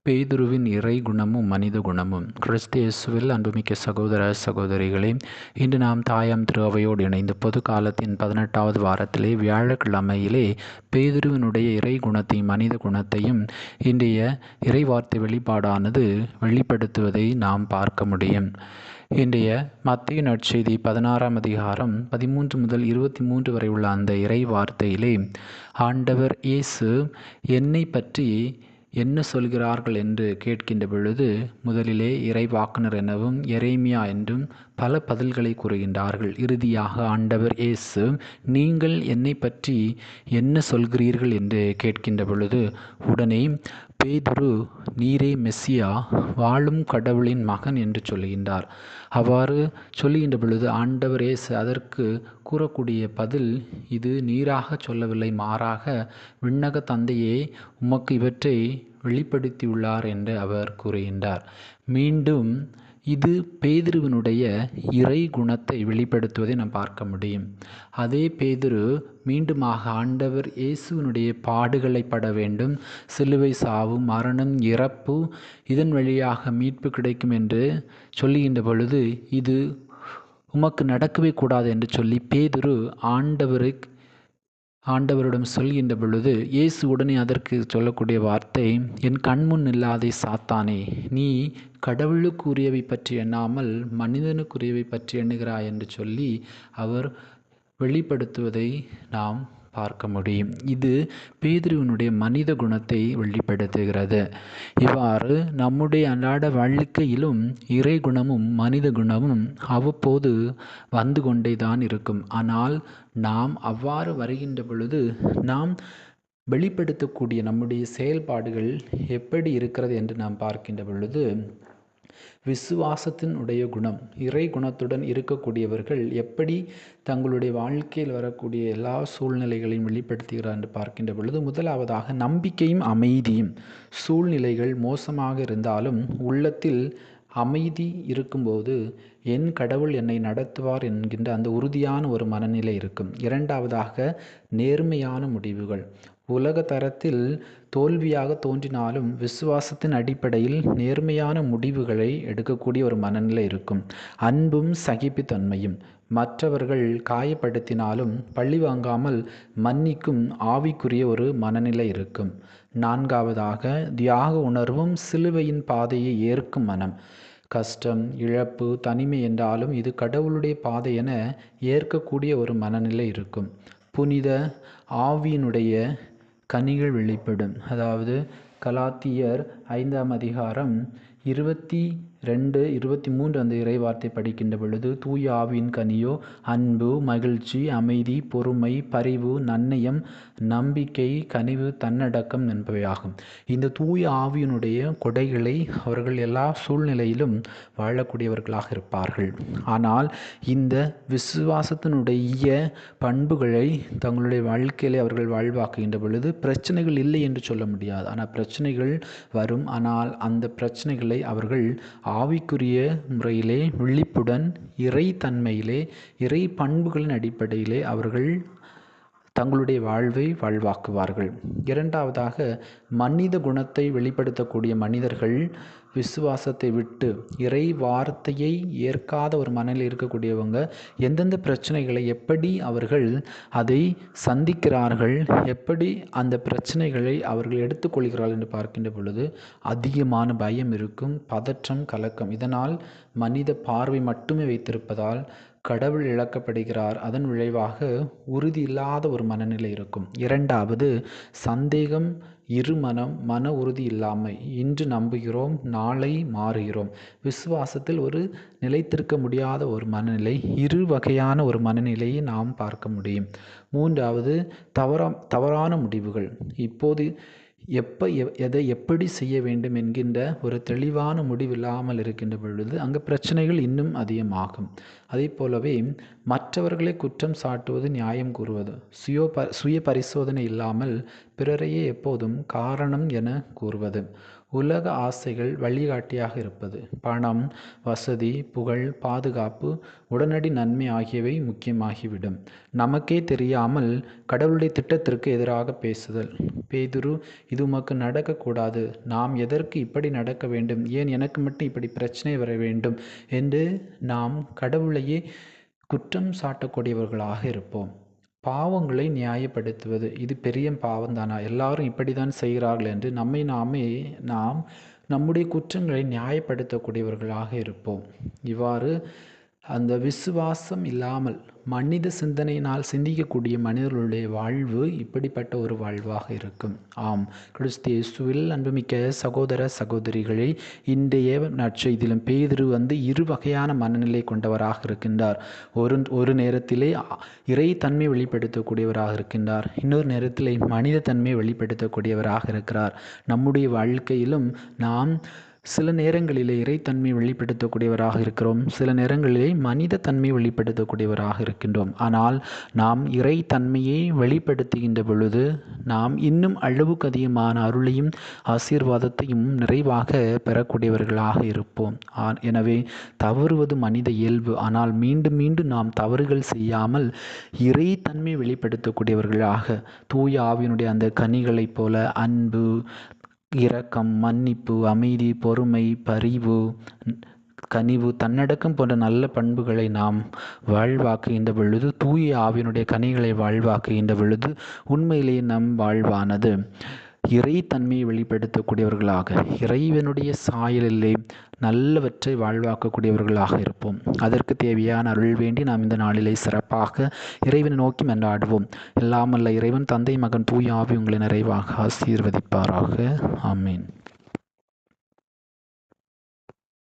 பேதுருவின் இறை குணமும் மனித குணமும். கிறிஸ்து இயேசுவில் அன்புமிக்க சகோதர சகோதரிகளே, இன்று நாம் தாயாம் திரு அவையோடு இணைந்து பொது காலத்தின் 18வது வாரத்திலே வியாழக்கிழமையிலே பேதுருவினுடைய இறை குணத்தையும் மனித குணத்தையும் இன்றைய இறைவார்த்தை வெளிப்பாடானது வெளிப்படுத்துவதை நாம் பார்க்க முடியும். இன்றைய மத்தேயு நற்செய்தி 16ஆம் அதிகாரம் 13 முதல் 23 வரை உள்ள அந்த இறை வார்த்தையிலே ஆண்டவர் இயேசு என்னை பற்றி என்ன சொல்கிறார்கள் என்று கேட்கின்ற பொழுது முதலிலே இறைவாக்குனர் எனவும் எரேமியா என்றும் பல பதில்களை கூறுகின்றார்கள். இறுதியாக ஆண்டவர் இயேசு நீங்கள் என்னை பற்றி என்ன சொல்கிறீர்கள் என்று கேட்கின்ற பொழுது உடனே பேதுரு நீரே மெஸ்ஸியா, வாழும் கடவுளின் மகன் என்று சொல்லுகின்றார். அவ்வாறு சொல்லுகின்ற பொழுது ஆண்டவர் இயேசு அதற்கு கூறக்கூடிய பதில், இது நீராக சொல்லவில்லை, மாறாக விண்ணக தந்தையே உமக்கு இவற்றை வெளிப்படுத்தியுள்ளார் என்று அவர் கூறுகின்றார். மீண்டும் இது பேதுருவினுடைய இறை குணத்தை வெளிப்படுத்துவதை நாம் பார்க்க முடியும். அதே பேதுரு மீண்டுமாக ஆண்டவர் இயேசுவினுடைய பாடுகளை பட வேண்டும், சிலுவை சாவு, மரணம், இறப்பு, இதன் வழியாக மீட்பு கிடைக்கும் என்று சொல்லுகின்ற பொழுது இது உமக்கு நடக்கவே கூடாது என்று சொல்லி பேதுரு ஆண்டவரிடம் சொல்கின்ற பொழுது இயேசு உடனே அதற்கு சொல்லக்கூடிய வார்த்தை, என் கண்முன் இல்லாதே சாத்தானே, நீ கடவுளுக்குரியவை பற்றி எண்ணாமல் மனிதனுக்குரியவை பற்றி எண்ணுகிறாய் என்று சொல்லி அவர் வெளிப்படுத்துவதை நாம் பார்க்க முடியும். இது பேதுருவினுடைய மனித குணத்தை வெளிப்படுத்துகிறது. இவ்வாறு நம்முடைய அன்றாட வாழ்க்கையிலும் இறை குணமும் மனித குணமும் அவ்வப்போது வந்து கொண்டே தான் இருக்கும். ஆனால் நாம் அவ்வாறு வருகின்ற பொழுது நாம் வெளிப்படுத்தக்கூடிய நம்முடைய செயல்பாடுகள் எப்படி இருக்கிறது என்று நாம் பார்க்கின்ற பொழுது விசுவாசத்தினுடைய குணம், இறை குணத்துடன் இருக்கக்கூடியவர்கள் எப்படி தங்களுடைய வாழ்க்கையில் வரக்கூடிய எல்லா சூழ்நிலைகளையும் வெளிப்படுத்துகிறார் என்று பார்க்கின்ற பொழுது முதலாவதாக நம்பிக்கையும் அமைதியும். சூழ்நிலைகள் மோசமாக இருந்தாலும் உள்ளத்தில் அமைதி இருக்கும்போது என் கடவுள் என்னை நடத்துவார் என்கின்ற அந்த உறுதியான ஒரு மனநிலை இருக்கும். இரண்டாவதாக நேர்மையான முடிவுகள். உலக தரத்தில் தோல்வியாக தோன்றினாலும் விசுவாசத்தின் அடிப்படையில் நேர்மையான முடிவுகளை எடுக்கக்கூடிய ஒரு மனநிலை இருக்கும். அன்பும் சகிப்புத்தன்மையும். மற்றவர்கள் காயப்படுத்தினாலும் பழி வாங்காமல் மன்னிக்கும் ஆவிக்குரிய ஒரு மனநிலை இருக்கும். நான்காவதாக தியாக உணர்வும் சிலுவையின் பாதையை ஏற்கும் மனம். கஷ்டம், இழப்பு, தனிமை என்றாலும் இது கடவுளுடைய பாதை என ஏற்கக்கூடிய ஒரு மனநிலை இருக்கும். புனித ஆவியினுடைய கனிகள் வெளிப்படும். அதாவது கலாத்தியர் 5ஆம் அதிகாரம் 22, 23 அந்த இறைவார்த்தை படிக்கின்ற பொழுது தூய ஆவியின் கனியோ அன்பு, மகிழ்ச்சி, அமைதி, பொறுமை, பரிவு, நன்னயம், நம்பிக்கை, கனிவு, தன்னடக்கம் என்பவையாகும். இந்த தூய ஆவியினுடைய கொடைகளை அவர்கள் எல்லா சூழ்நிலையிலும் வாழக்கூடியவர்களாக இருப்பார்கள். ஆனால் இந்த விசுவாசத்தினுடைய பண்புகளை தங்களுடைய வாழ்க்கையிலே அவர்கள் வாழ்வாக்குகின்ற பொழுது பிரச்சனைகள் இல்லை என்று சொல்ல முடியாது. ஆனால் பிரச்சனைகள் வரும். ஆனால் அந்த பிரச்சனைகளை அவர்கள் ஆவிக்குரிய முறையிலே விழிப்புடன் இறை தன்மையிலே இறை பண்புகளின் அடிப்படையிலே அவர்கள் தங்களுடைய வாழ்வை வாழ்வாக்குவார்கள். இரண்டாவதாக மனித குணத்தை வெளிப்படுத்தக்கூடிய மனிதர்கள் விசுவாசத்தை விட்டு இறை வார்த்தையை ஏற்காத ஒரு மனநிலையில் இருக்கக்கூடியவங்க எந்தெந்த பிரச்சனைகளை எப்படி அவர்கள் அதை சந்திக்கிறார்கள், எப்படி அந்த பிரச்சனைகளை அவர்கள் எடுத்துக்கொள்கிறார்கள் என்று பார்க்கின்ற பொழுது அதிகமான பயம் இருக்கும், பதற்றம், கலக்கம். இதனால் மனித பார்வை மட்டுமே வைத்திருப்பதால் கடவுள் இழக்கப்படுகிறார். அதன் விளைவாக உறுதி இல்லாத ஒரு மனநிலை இருக்கும். இரண்டாவது சந்தேகம், இருமனம், மன உறுதி இல்லாமை. இன்று நம்புகிறோம், நாளை மாறுகிறோம். விசுவாசத்தில் ஒரு நிலைத்திருக்க முடியாத ஒரு மனநிலை, இரு வகையான ஒரு மனநிலையை நாம் பார்க்க முடியும். மூன்றாவது தவறான முடிவுகள். இப்போது எதை எப்படி செய்ய வேண்டும் என்கின்ற ஒரு தெளிவான முடிவில்லாமல் இருக்கின்ற பொழுது அங்கு பிரச்சனைகள் இன்னும் அதிகமாகும். அதே போலவே மற்றவர்களை குற்றம் சாட்டுவது, நியாயம் கூறுவது, சுய பரிசோதனை இல்லாமல் பிறரையே எப்போதும் காரணம் என கூறுவது, உலக ஆசைகள் வழிகாட்டியாக இருப்பது. பணம், வசதி, புகழ், பாதுகாப்பு, உடனடி நன்மை ஆகியவை முக்கியமாகிவிடும். நமக்கே தெரியாமல் கடவுளுடைய திட்டத்திற்கு எதிராக பேசுதல். பேதுரு, இது உமக்கு நடக்கக்கூடாது, நாம் எதற்கு இப்படி நடக்க வேண்டும், ஏன் எனக்கு மட்டும் இப்படி பிரச்சனை வர வேண்டும் என்று நாம் கடவுளையே குற்றம் சாட்டக்கூடியவர்களாக இருப்போம். பாவங்களை நியாயப்படுத்துவது, இது பெரிய பாவம்தானா, எல்லாரும் இப்படி தான் செய்கிறார்கள் என்று நாம் நம்முடைய குற்றங்களை நியாயப்படுத்தக்கூடியவர்களாக இருப்போம். இவ்வாறு அந்த விசுவாசம் இல்லாமல் மனித சிந்தனையினால் சிந்திக்கக்கூடிய மனிதர்களுடைய வாழ்வு இப்படிப்பட்ட ஒரு வாழ்வாக இருக்கும். ஆம், கிறிஸ்து இயேசுவில் அன்புமிக்க சகோதர சகோதரிகளே, இன்றைய நற்செய்தியிலும் பேதுரு இரு வகையான மனநிலை கொண்டவராக இருக்கின்றார். ஒரு நேரத்திலே இறை தன்மை வெளிப்படுத்தக்கூடியவராக இருக்கின்றார், இன்னொரு நேரத்திலே மனித தன்மை வெளிப்படுத்தக்கூடியவராக இருக்கிறார். நம்முடைய வாழ்க்கையிலும் நாம் சில நேரங்களிலே இறைத்தன்மை வெளிப்படுத்தக்கூடியவராக இருக்கிறோம், சில நேரங்களிலே மனித தன்மை வெளிப்படுத்தக்கூடியவராக இருக்கின்றோம். ஆனால் நாம் இறைத்தன்மையை வெளிப்படுத்துகின்ற பொழுது நாம் இன்னும் அளவுக்கு அதிகமான அருளையும் ஆசீர்வாதத்தையும் நிறைவாக பெறக்கூடியவர்களாக இருப்போம். எனவே தவறுவது மனித இயல்பு. ஆனால் மீண்டும் மீண்டும் நாம் தவறுகள் செய்யாமல் இறைத்தன்மை வெளிப்படுத்தக்கூடியவர்களாக தூய ஆவியினுடைய அந்த கனிகளைப் போல அன்பு, இரக்கம், மன்னிப்பு, அமைதி, பொறுமை, பரிவு, கனிவு, தன்னடக்கம் போன்ற நல்ல பண்புகளை நாம் வாழ்வாக்குகின்ற பொழுது, தூய ஆவியினுடைய கனிகளை வாழ்வாக்குகின்ற பொழுது உண்மையிலேயே நம் வாழ்வானது இறைத்தன்மையை வெளிப்படுத்தக்கூடியவர்களாக, இறைவனுடைய சாயலிலே நல்லவற்றை வாழ்வாக்கக்கூடியவர்களாக இருப்போம். அதற்கு தேவையான அருள் வேண்டி நாம் இந்த நாளிலே சிறப்பாக இறைவனை நோக்கி மன்றாடுவோம். எல்லாமல்ல இறைவன், தந்தை, மகன், தூய ஆவி உங்களை நிறைவாக ஆசீர்வதிப்பாராக. ஆமீன்.